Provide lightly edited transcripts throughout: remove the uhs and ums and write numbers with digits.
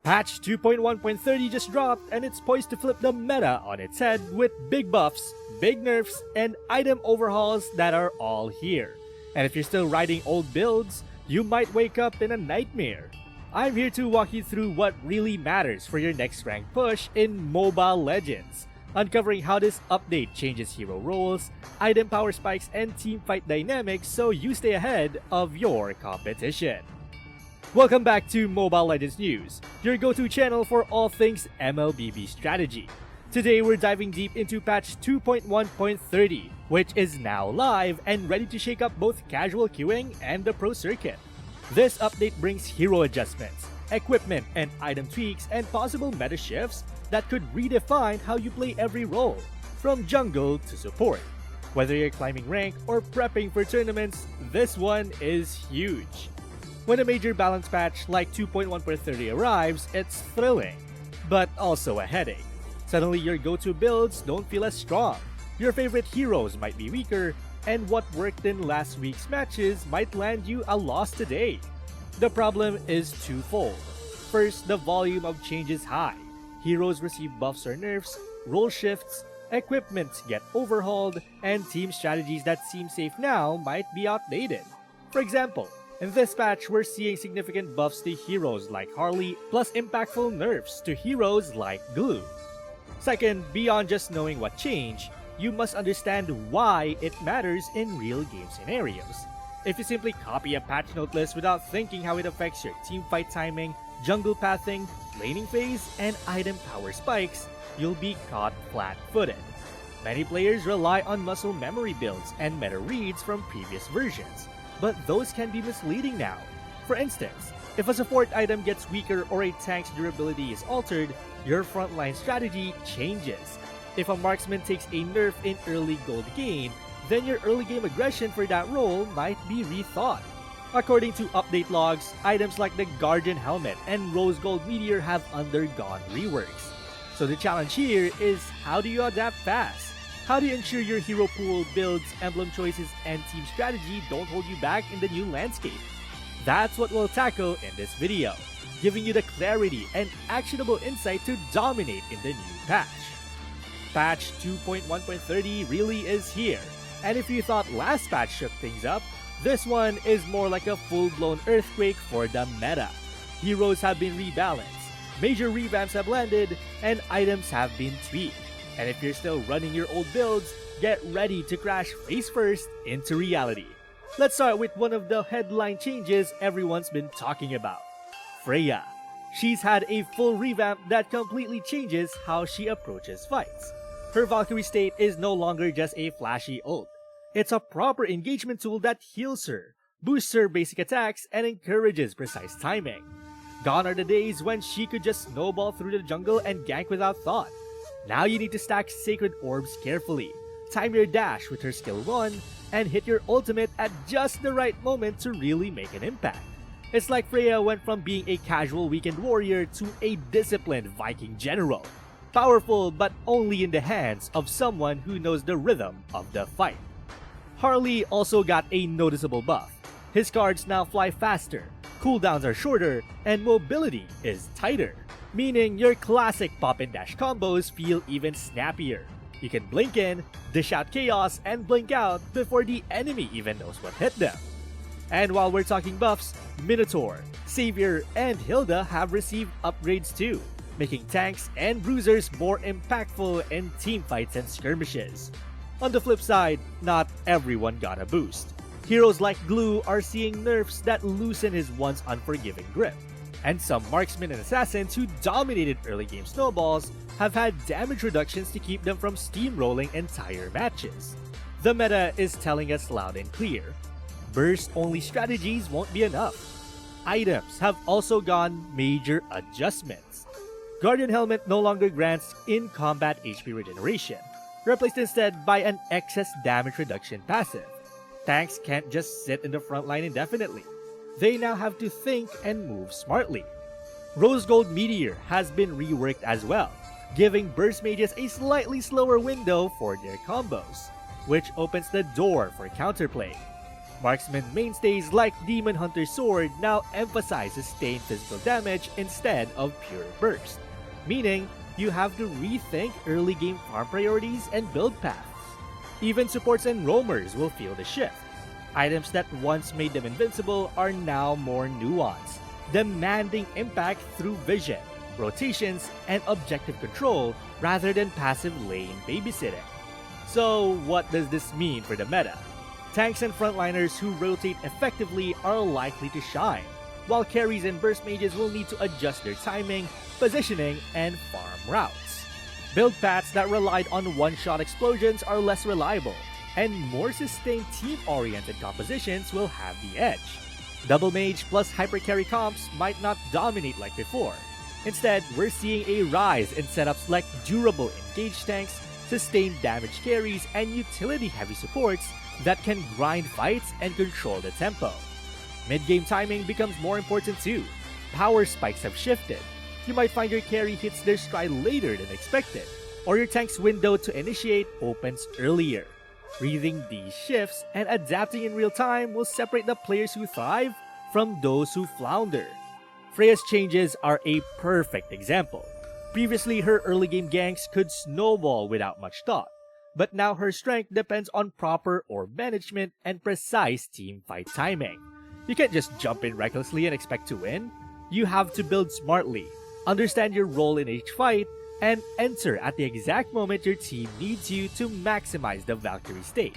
Patch 2.1.30 just dropped and it's poised to flip the meta on its head with big buffs, big nerfs, and item overhauls that are all here. And if you're still riding old builds, you might wake up in a nightmare. I'm here to walk you through what really matters for your next rank push in Mobile Legends, uncovering how this update changes hero roles, item power spikes, and teamfight dynamics so you stay ahead of your competition. Welcome back to Mobile Legends News, your go-to channel for all things MLBB strategy. Today we're diving deep into patch 2.1.30, which is now live and ready to shake up both casual queuing and the pro circuit. This update brings hero adjustments, equipment and item tweaks, and possible meta shifts that could redefine how you play every role, from jungle to support. Whether you're climbing rank or prepping for tournaments, this one is huge. When a major balance patch like 2.1.30 arrives, it's thrilling, but also a headache. Suddenly your go-to builds don't feel as strong, your favorite heroes might be weaker, and what worked in last week's matches might land you a loss today. The problem is twofold. First, the volume of change is high. Heroes receive buffs or nerfs, role shifts, equipment get overhauled, and team strategies that seem safe now might be outdated. For example, in this patch, we're seeing significant buffs to heroes like Harley, plus impactful nerfs to heroes like Glue. Second, beyond just knowing what changed, you must understand why it matters in real game scenarios. If you simply copy a patch note list without thinking how it affects your teamfight timing, jungle pathing, laning phase, and item power spikes, you'll be caught flat-footed. Many players rely on muscle memory builds and meta reads from previous versions, but those can be misleading now. For instance, if a support item gets weaker or a tank's durability is altered, your frontline strategy changes. If a marksman takes a nerf in early gold gain, then your early game aggression for that role might be rethought. According to update logs, items like the Guardian Helmet and Rose Gold Meteor have undergone reworks. So the challenge here is, how do you adapt fast? How do you ensure your hero pool, builds, emblem choices, and team strategy don't hold you back in the new landscape? That's what we'll tackle in this video, giving you the clarity and actionable insight to dominate in the new patch. Patch 2.1.30 really is here, and if you thought last patch shook things up, this one is more like a full-blown earthquake for the meta. Heroes have been rebalanced, major revamps have landed, and items have been tweaked. And if you're still running your old builds, get ready to crash face first into reality. Let's start with one of the headline changes everyone's been talking about. Freya. She's had a full revamp that completely changes how she approaches fights. Her Valkyrie state is no longer just a flashy ult. It's a proper engagement tool that heals her, boosts her basic attacks, and encourages precise timing. Gone are the days when she could just snowball through the jungle and gank without thought. Now you need to stack sacred orbs carefully, time your dash with her skill 1, and hit your ultimate at just the right moment to really make an impact. It's like Freya went from being a casual weekend warrior to a disciplined Viking general. Powerful, but only in the hands of someone who knows the rhythm of the fight. Harley also got a noticeable buff. His cards now fly faster, cooldowns are shorter, and mobility is tighter. Meaning your classic pop and dash combos feel even snappier. You can blink in, dish out chaos, and blink out before the enemy even knows what hit them. And while we're talking buffs, Minotaur, Savior, and Hilda have received upgrades too, making tanks and bruisers more impactful in teamfights and skirmishes. On the flip side, not everyone got a boost. Heroes like Glue are seeing nerfs that loosen his once unforgiving grip. And some marksmen and assassins who dominated early game snowballs have had damage reductions to keep them from steamrolling entire matches. The meta is telling us loud and clear. Burst-only strategies won't be enough. Items have also gone major adjustments. Guardian Helmet no longer grants in-combat HP regeneration, replaced instead by an excess damage reduction passive. Tanks can't just sit in the front line indefinitely. They now have to think and move smartly. Rose Gold Meteor has been reworked as well, giving burst mages a slightly slower window for their combos, which opens the door for counterplay. Marksman mainstays like Demon Hunter's Sword now emphasize sustained physical damage instead of pure burst, meaning you have to rethink early game farm priorities and build paths. Even supports and roamers will feel the shift. Items that once made them invincible are now more nuanced, demanding impact through vision, rotations, and objective control rather than passive lane babysitting. So what does this mean for the meta? Tanks and frontliners who rotate effectively are likely to shine, while carries and burst mages will need to adjust their timing, positioning, and farm routes. Build paths that relied on one-shot explosions are less reliable, and more sustained team-oriented compositions will have the edge. Double mage plus hypercarry comps might not dominate like before. Instead, we're seeing a rise in setups like durable engaged tanks, sustained damage carries, and utility-heavy supports that can grind fights and control the tempo. Mid-game timing becomes more important too. Power spikes have shifted. You might find your carry hits their stride later than expected, or your tank's window to initiate opens earlier. Reading these shifts and adapting in real time will separate the players who thrive from those who flounder. Freya's changes are a perfect example. Previously, her early game ganks could snowball without much thought, but now her strength depends on proper orb management and precise team fight timing. You can't just jump in recklessly and expect to win. You have to build smartly, understand your role in each fight, and enter at the exact moment your team needs you to maximize the Valkyrie state.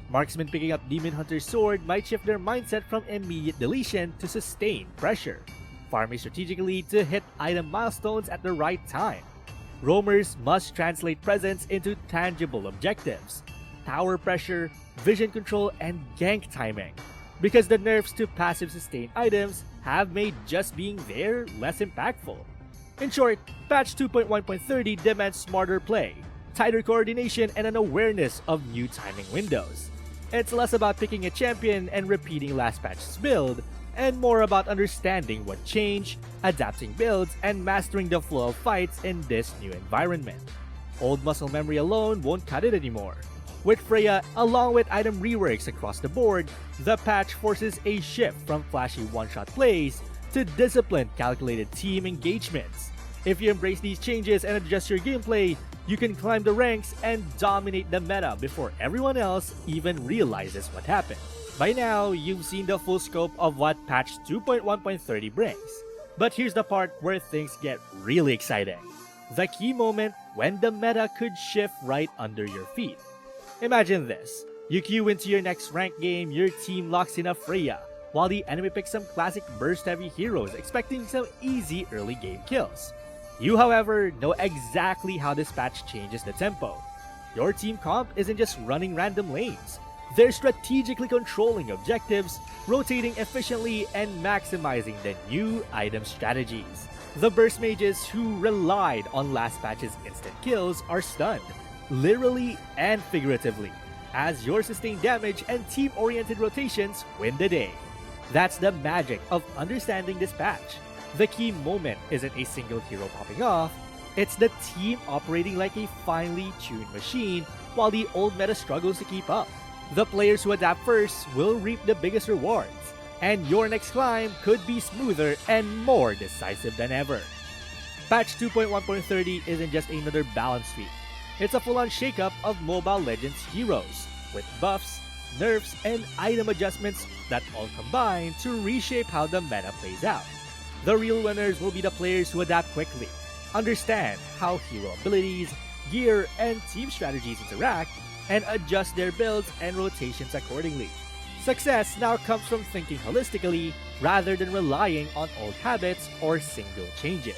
Marksmen picking up Demon Hunter's Sword might shift their mindset from immediate deletion to sustained pressure, farming strategically to hit item milestones at the right time. Roamers must translate presence into tangible objectives, tower pressure, vision control, and gank timing, because the nerfs to passive sustained items have made just being there less impactful. In short, patch 2.1.30 demands smarter play, tighter coordination, and an awareness of new timing windows. It's less about picking a champion and repeating last patch's build, and more about understanding what changed, adapting builds, and mastering the flow of fights in this new environment. Old muscle memory alone won't cut it anymore. With Freya, along with item reworks across the board, the patch forces a shift from flashy one-shot plays to disciplined, calculated team engagements. If you embrace these changes and adjust your gameplay, you can climb the ranks and dominate the meta before everyone else even realizes what happened. By now, you've seen the full scope of what patch 2.1.30 brings. But here's the part where things get really exciting. The key moment when the meta could shift right under your feet. Imagine this. You queue into your next ranked game, your team locks in a Freya, while the enemy picks some classic burst-heavy heroes expecting some easy early game kills. You, however, know exactly how this patch changes the tempo. Your team comp isn't just running random lanes. They're strategically controlling objectives, rotating efficiently, and maximizing the new item strategies. The burst mages who relied on last patch's instant kills are stunned, literally and figuratively, as your sustained damage and team-oriented rotations win the day. That's the magic of understanding this patch. The key moment isn't a single hero popping off, it's the team operating like a finely tuned machine while the old meta struggles to keep up. The players who adapt first will reap the biggest rewards, and your next climb could be smoother and more decisive than ever. Patch 2.1.30 isn't just another balance tweak. It's a full-on shakeup of Mobile Legends heroes, with buffs, nerfs, and item adjustments that all combine to reshape how the meta plays out. The real winners will be the players who adapt quickly, understand how hero abilities, gear, and team strategies interact, and adjust their builds and rotations accordingly. Success now comes from thinking holistically rather than relying on old habits or single changes.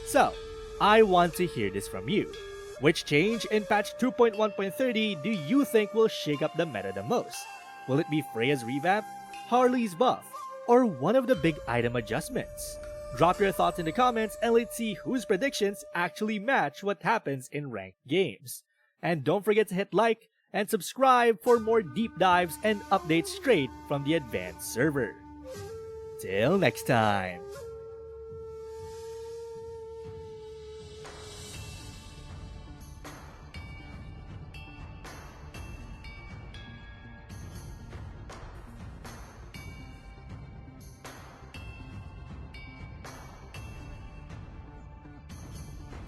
So, I want to hear this from you. Which change in patch 2.1.30 do you think will shake up the meta the most? Will it be Freya's revamp, Harley's buff, or one of the big item adjustments? Drop your thoughts in the comments and let's see whose predictions actually match what happens in ranked games. And don't forget to hit like and subscribe for more deep dives and updates straight from the advanced server. Till next time!